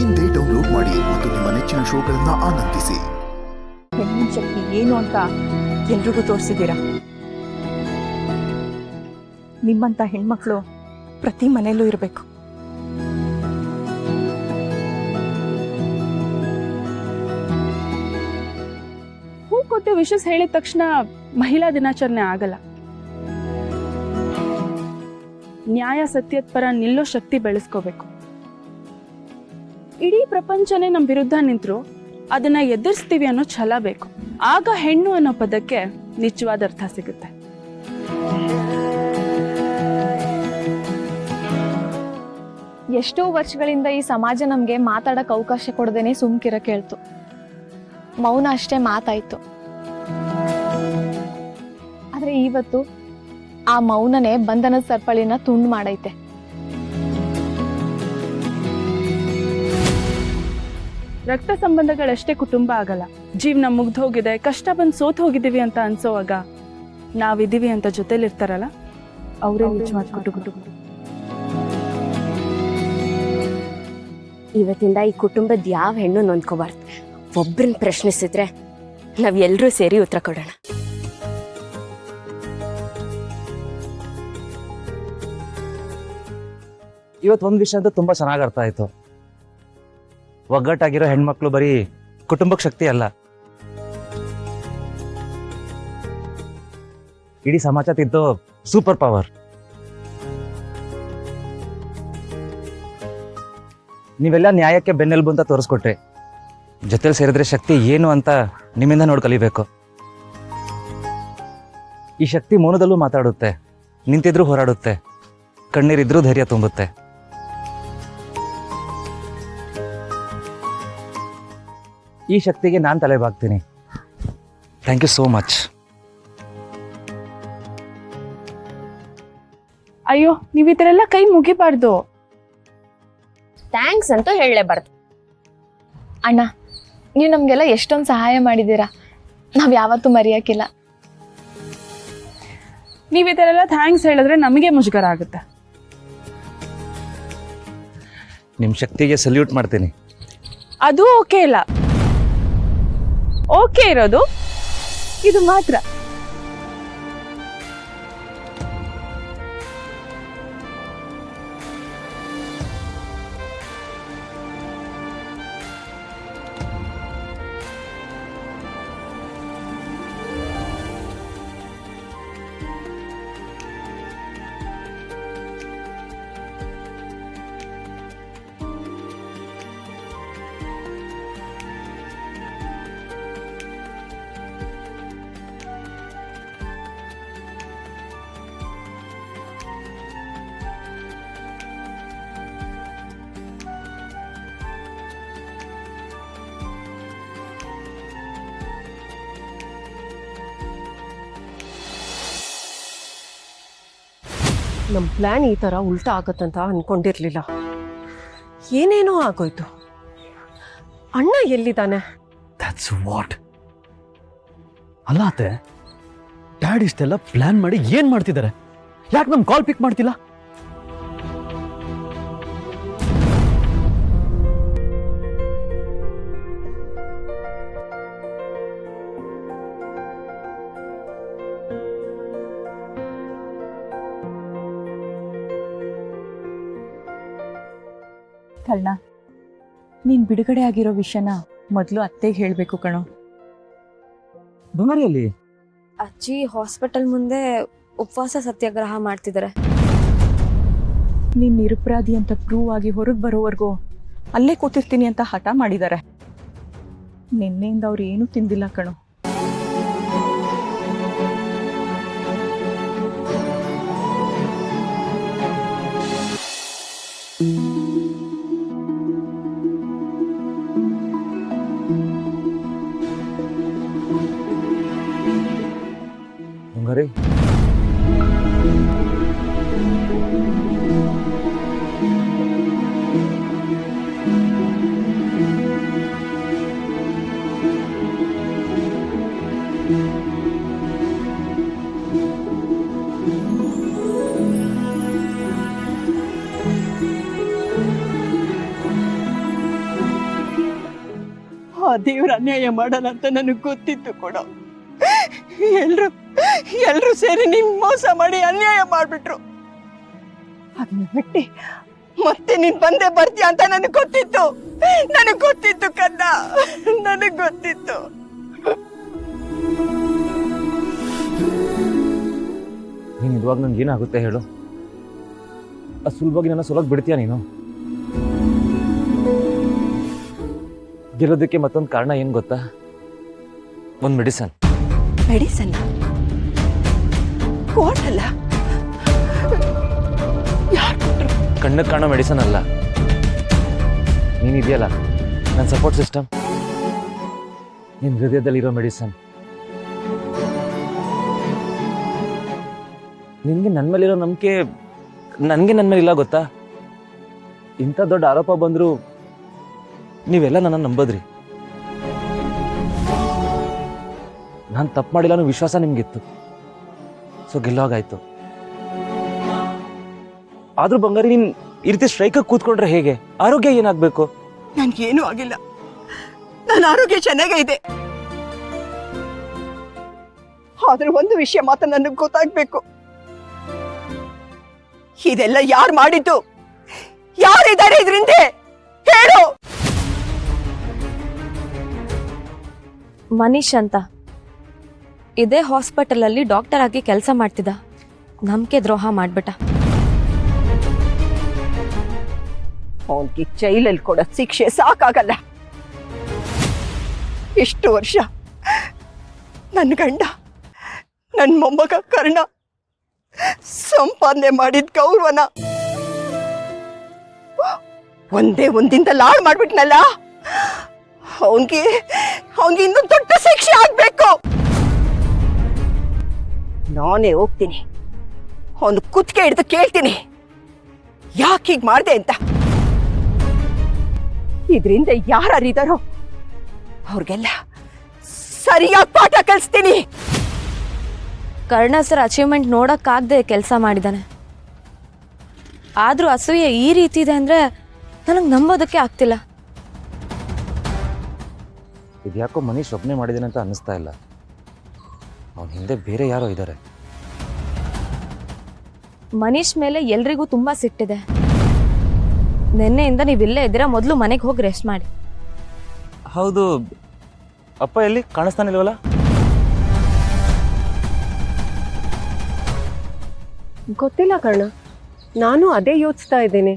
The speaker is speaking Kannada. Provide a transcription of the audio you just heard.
ಇಂದೇ ಡೌನ್ಲೋಡ್ ಮಾಡಿ ಮತ್ತು ನಿಮ್ಮ ನೆಚ್ಚಿನ ಶೋಗಳನ್ನ ಆನಂದಿಸಿ. ಹೆಣ್ಣಿನ ಶಕ್ತಿ ಏನು ಅಂತ ಎಲ್ರಿಗೂ ತೋರಿಸಿದ್ದೀರಾ. ನಿಮ್ಮಂತ ಹೆಣ್ಮಕ್ಳು ಪ್ರತಿ ಮನೆಯಲ್ಲೂ ಇರಬೇಕು. ಹೂ ಕೊಟ್ಟು ವಿಶಸ್ ಹೇಳಿದ ತಕ್ಷಣ ಮಹಿಳಾ ದಿನಾಚರಣೆ ಆಗಲ್ಲ. ನ್ಯಾಯ ಸತ್ಯದ ಪರ ನಿಲ್ಲೋ ಶಕ್ತಿ ಬೆಳೆಸ್ಕೋಬೇಕು. ಇಡೀ ಪ್ರಪಂಚನೇ ನಮ್ಮ ವಿರುದ್ಧ ನಿಂತರು ಅದನ್ನ ಎದುರಿಸ್ತೀವಿ ಅನ್ನೋ ಛಲ ಬೇಕು. ಆಗ ಹೆಣ್ಣು ಅನ್ನೋ ಪದಕ್ಕೆ ನಿಜವಾದ ಅರ್ಥ ಸಿಗುತ್ತೆ. ಎಷ್ಟೋ ವರ್ಷಗಳಿಂದ ಈ ಸಮಾಜ ನಮ್ಗೆ ಮಾತಾಡಕ್ ಅವಕಾಶ ಕೊಡದೇನೆ ಸುಮ್ಕಿರಕ್ ಹೇಳ್ತು. ಮೌನ ಅಷ್ಟೇ ಮಾತಾಯ್ತು. ಆದ್ರೆ ಇವತ್ತು ಆ ಮೌನನೇ ಬಂಧನದ ಸರಪಳಿನ ತುಂಡು ಮಾಡೈತೆ. ರಕ್ತ ಸಂಬಂಧಗಳಷ್ಟೇ ಕುಟುಂಬ ಆಗಲ್ಲ. ಜೀವನ ಮುಗ್ದು ಹೋಗಿದೆ, ಕಷ್ಟ ಬಂದು ಸೋತ್ ಹೋಗಿದ್ದೀವಿ ಅಂತ ಅನ್ಸೋವಾಗ ನಾವಿದ್ದೀವಿ ಅಂತ ಜೊತೆಲಿರ್ತಾರಲ್ಲ ಅವರೇ ನಿಜವಾದ ಕುಟುಂಬ. ಇವತ್ತಿಂದ ಈ ಕುಟುಂಬದ ಯಾವ ಹೆಣ್ಣು ನೊಂದ್ಕೋಬಾರ್ದು. ಒಬ್ರನ್ನ ಪ್ರಶ್ನಿಸಿದ್ರೆ ನಾವ್ ಎಲ್ರೂ ಸೇರಿ ಉತ್ತರ ಕೊಡೋಣ. ಇವತ್ತು ಒಂದ್ ವಿಷಯ ಅಂತ ತುಂಬಾ ಚೆನ್ನಾಗಿ ಅರ್ಥ ಆಯ್ತು. ಒಗ್ಗಟ್ಟಾಗಿರೋ ಹೆಣ್ಮಕ್ಳು ಬರೀ ಕುಟುಂಬಕ್ಕೆ ಶಕ್ತಿ ಅಲ್ಲ, ಇಡೀ ಸಮಾಜ ತಿದ್ದೋ ಸೂಪರ್ ಪವರ್. ನೀವೆಲ್ಲ ನ್ಯಾಯಕ್ಕೆ ಬೆನ್ನೆಲುಬು ಅಂತ ತೋರಿಸ್ಕೊಟ್ರಿ. ಜೊತೆಲಿ ಸೇರಿದ್ರೆ ಶಕ್ತಿ ಏನು ಅಂತ ನಿಮ್ಮಿಂದ ನೋಡಿ ಕಲಿಬೇಕು. ಈ ಶಕ್ತಿ ಮೌನದಲ್ಲೂ ಮಾತಾಡುತ್ತೆ, ನಿಂತಿದ್ರೂ ಹೋರಾಡುತ್ತೆ, ಕಣ್ಣೀರಿದ್ರೂ ಧೈರ್ಯ ತುಂಬುತ್ತೆ. ಈ ಶಕ್ತಿಗೆ ನಾನು ತಲೆ ಬಾಗ್ತೀನಿ. Thank you so much. ಅಯ್ಯೋ, ನೀವ್ ಈ ತರ ಎಲ್ಲ ಕೈ ಮುಗಿಬಾರ್ದು. ಥ್ಯಾಂಕ್ಸ್ ಅಂತೂ ಹೇಳಲೇಬಾರ್ದು. ಅಣ್ಣ, ನೀವು ನಮ್ಗೆಲ್ಲ ಎಷ್ಟೊಂದು ಸಹಾಯ ಮಾಡಿದ್ದೀರಾ, ನಾವ್ ಯಾವತ್ತೂ ಮರೆಯಕ್ಕಿಲ್ಲ. ನೀವ್ ಈ ತರ ಎಲ್ಲ ಥ್ಯಾಂಕ್ಸ್ ಹೇಳಿದ್ರೆ ನಮಗೆ ಮುಜುಗರ ಆಗುತ್ತೆ. ನಿಮ್ಮ ಶಕ್ತಿಗೆ ಸಲ್ಯೂಟ್ ಮಾಡ್ತೀನಿ. ಅದು ಓಕೆ ಇಲ್ಲ. ಓಕೆ ಇರೋದು ಇದು ಮಾತ್ರ. ನಮ್ಮ ಪ್ಲಾನ್ ಈ ಥರ ಉಲ್ಟಾ ಆಗತ್ತಂತ ಅನ್ಕೊಂಡಿರ್ಲಿಲ್ಲ. ಏನೇನೋ ಆಗೋಯ್ತು. ಅಣ್ಣ ಎಲ್ಲಿದ್ದಾನೆ? That's what. ಅಲ್ಲ ಅತ್ತೆ, ಡ್ಯಾಡ್ ಇಷ್ಟೆಲ್ಲ ಪ್ಲಾನ್ ಮಾಡಿ ಏನ್ ಮಾಡ್ತಿದ್ದಾರೆ? ಯಾಕೆ ನಮ್ ಕಾಲ್ ಪಿಕ್ ಮಾಡ್ತಿಲ್ಲ? ಕಳ್ಳ, ನೀನ್ ಬಿಡುಗಡೆ ಆಗಿರೋ ವಿಷಯನ ಮೊದಲು ಅತ್ತೆಗೆ ಹೇಳ್ಬೇಕು ಕಣೋ. ಬಂಗಾರಿಯಲ್ಲಿ ಅಜ್ಜಿ ಹಾಸ್ಪಿಟಲ್ ಮುಂದೆ ಉಪವಾಸ ಸತ್ಯಾಗ್ರಹ ಮಾಡ್ತಿದ್ದಾರೆ. ನೀನ್ ನಿರಪರಾಧಿ ಅಂತ ಪ್ರೂವ್ ಆಗಿ ಹೊರಗೆ ಬರೋವರೆಗೂ ಅಲ್ಲೇ ಕೂತಿರ್ತೀನಿ ಅಂತ ಹಠ ಮಾಡಿದ್ದಾರೆ. ನಿನ್ನೆಯಿಂದ ಅವ್ರು ಏನೂ ತಿಂದಿಲ್ಲ ಕಣೋ. ಬಂಗಾರಿ, ಆ ದೇವ್ರ ಅನ್ಯಾಯ ಮಾಡಲ್ಲ ಅಂತ ನನಗೆ ಗೊತ್ತಿತ್ತು ಕೊಡೋ. ಎಲ್ರು ಸೇರಿ ನಿನ್ ಮೋಸ ಮಾಡಿ ಅನ್ಯಾಯ ಮಾಡ್ಬಿಟ್ರು. ಅದನ್ನ ಬಿಟ್ಟು ಮತ್ತೆ ನೀನ್ ಬಂದೇ ಬರ್ತೀಯ ಅಂತ ನನಗೆ ಗೊತ್ತಿತ್ತು ಕನ್ನ, ನನಗೆ ಗೊತ್ತಿತ್ತು. ನೀನು ಇರುವಾಗ ನನ್ಗೆ ಏನಾಗುತ್ತೆ ಹೇಳು? ಅದು ಸುಲಭವಾಗಿ ನನ್ನ ಸೊಲಗ್ ಬಿಡ್ತೀಯ ನೀನು? ಗೆಲ್ಲೋದಕ್ಕೆ ಮತ್ತೊಂದು ಕಾರಣ ಏನು ಗೊತ್ತಾ? ಒಂದು ಮೆಡಿಸನ್. ಕೊಡಲ್ಲ, ಕಣ್ಣಿಗೆ ಕಾಣೋ ಮೆಡಿಸನ್ ಅಲ್ಲ, ನೀನಿದೆಯಲ್ಲ ನನ್ನ ಸಪೋರ್ಟ್ ಸಿಸ್ಟಮ್, ನಿನ್ನ ಹೃದಯದಲ್ಲಿರೋ ಮೆಡಿಸನ್. ನಿನಗೆ ನನ್ನ ಮೇಲಿರೋ ನಂಬಿಕೆ ನನಗೆ ನನ್ನ ಮೇಲಿಲ್ಲ ಗೊತ್ತಾ? ಇಂಥ ದೊಡ್ಡ ಆರೋಪ ಬಂದರೂ ನೀವೆಲ್ಲ ನನ್ನ ನಂಬೋದ್ರಿ. ನಾನು ತಪ್ಪು ಮಾಡಿಲ್ಲ ಅನ್ನೋ ವಿಶ್ವಾಸ ನಿಮ್ಗಿತ್ತು, ಸೊ ಗೆಲ್ಲೋಗಾಯ್ತು. ಆದ್ರೂ ಬಂಗಾರಿ, ನೀನ್ ಈ ರೀತಿ ಸ್ಟ್ರೈಕಾಗಿ ಕೂತ್ಕೊಂಡ್ರೆ ಹೇಗೆ? ಆರೋಗ್ಯ ಏನಾಗ್ಬೇಕು? ನನ್ಗೇನು ಆಗಿಲ್ಲ, ನನ್ನ ಆರೋಗ್ಯ ಚೆನ್ನಾಗೇ ಇದೆ. ಆದ್ರೆ ಒಂದು ವಿಷಯ ಮಾತ್ರ ನನಗೆ ಗೊತ್ತಾಗ್ಬೇಕು, ಇದೆಲ್ಲ ಯಾರು ಮಾಡಿದ್ದು? ಯಾರಿದ್ದಾರೆ ಇದ್ರಿಂದ? ಹೇಳು. ಮನೀಶ್ ಅಂತ ಇದೇ ಹಾಸ್ಪಿಟಲಲ್ಲಿ ಡಾಕ್ಟರ್ ಆಗಿ ಕೆಲಸ ಮಾಡ್ತಿದ್ದ, ನಂಬಿಕೆ ದ್ರೋಹ ಮಾಡ್ಬಿಟ್ಟ. ಅವನಿಗೆ ಜೈಲಲ್ಲಿ ಕೊಡೋ ಶಿಕ್ಷೆ ಸಾಕಾಗಲ್ಲ. ಇಷ್ಟು ವರ್ಷ ನನ್ನ ಗಂಡ, ನನ್ನ ಮೊಮ್ಮಗ ಕರ್ಣ ಸಂಪಾದನೆ ಮಾಡಿದ ಗೌರವನ ಒಂದೇ ಒಂದಿಂದ ಹಾಳು ಮಾಡ್ಬಿಟ್ನಲ್ಲ. ಅವನಿಗೆ ಇನ್ನೂ ದೊಡ್ಡ ಶಿಕ್ಷೆ ಆಗ್ಬೇಕು. ನಾನೇ ಹೋಗ್ತೀನಿ, ಅವನು ಕುತ್ತಿಗೆ ಹಿಡಿದು ಕೇಳ್ತೀನಿ ಯಾಕೆ ಹೀಗೆ ಮಾಡ್ದೆ ಅಂತ. ಇದರಿಂದ ಯಾರಿದಾರೋ ಅವ್ರಿಗೆಲ್ಲ ಸರಿಯಾಗಿ ಪಾಠ ಕಲಿಸ್ತೀನಿ. ಕರ್ಣ ಸರ್ ಅಚೀವ್ಮೆಂಟ್ ನೋಡೋಕ್ಕಾಗದೆ ಕೆಲಸ ಮಾಡಿದ್ದಾನೆ, ಆದರೂ ಅಸೂಯೆ ಈ ರೀತಿ ಇದೆ ಅಂದರೆ ನನಗೆ ನಂಬೋದಕ್ಕೆ ಆಗ್ತಿಲ್ಲ. ಇದ್ಯಾಕೋ ಮನೀಶ್ ಒಬ್ಬನೇ ಮಾಡಿದ್ದೇನೆ ಅಂತ ಅನ್ನಿಸ್ತಾ ಇಲ್ಲ, ಅವನ ಹಿಂದೆ ಬೇರೆ ಯಾರೋ ಇದ್ದಾರೆ. ಮನೀಶ್ ಮೇಲೆ ಎಲ್ರಿಗೂ ತುಂಬ ಸಿಟ್ಟಿದೆ. ನಿನ್ನೆಯಿಂದ ನೀವು ಇಲ್ಲೇ ಇದ್ದೀರಾ, ಮೊದಲು ಮನೆಗೆ ಹೋಗಿ ರೆಸ್ಟ್ ಮಾಡಿ. ಹೌದು, ಅಪ್ಪ ಎಲ್ಲಿ ಕಾಣಿಸ್ತಾನಿಲ್ವಲ್ಲ? ಗೊತ್ತಿಲ್ಲ ಕರ್ಣ, ನಾನು ಅದೇ ಯೋಚಿಸ್ತಾ ಇದ್ದೇನೆ.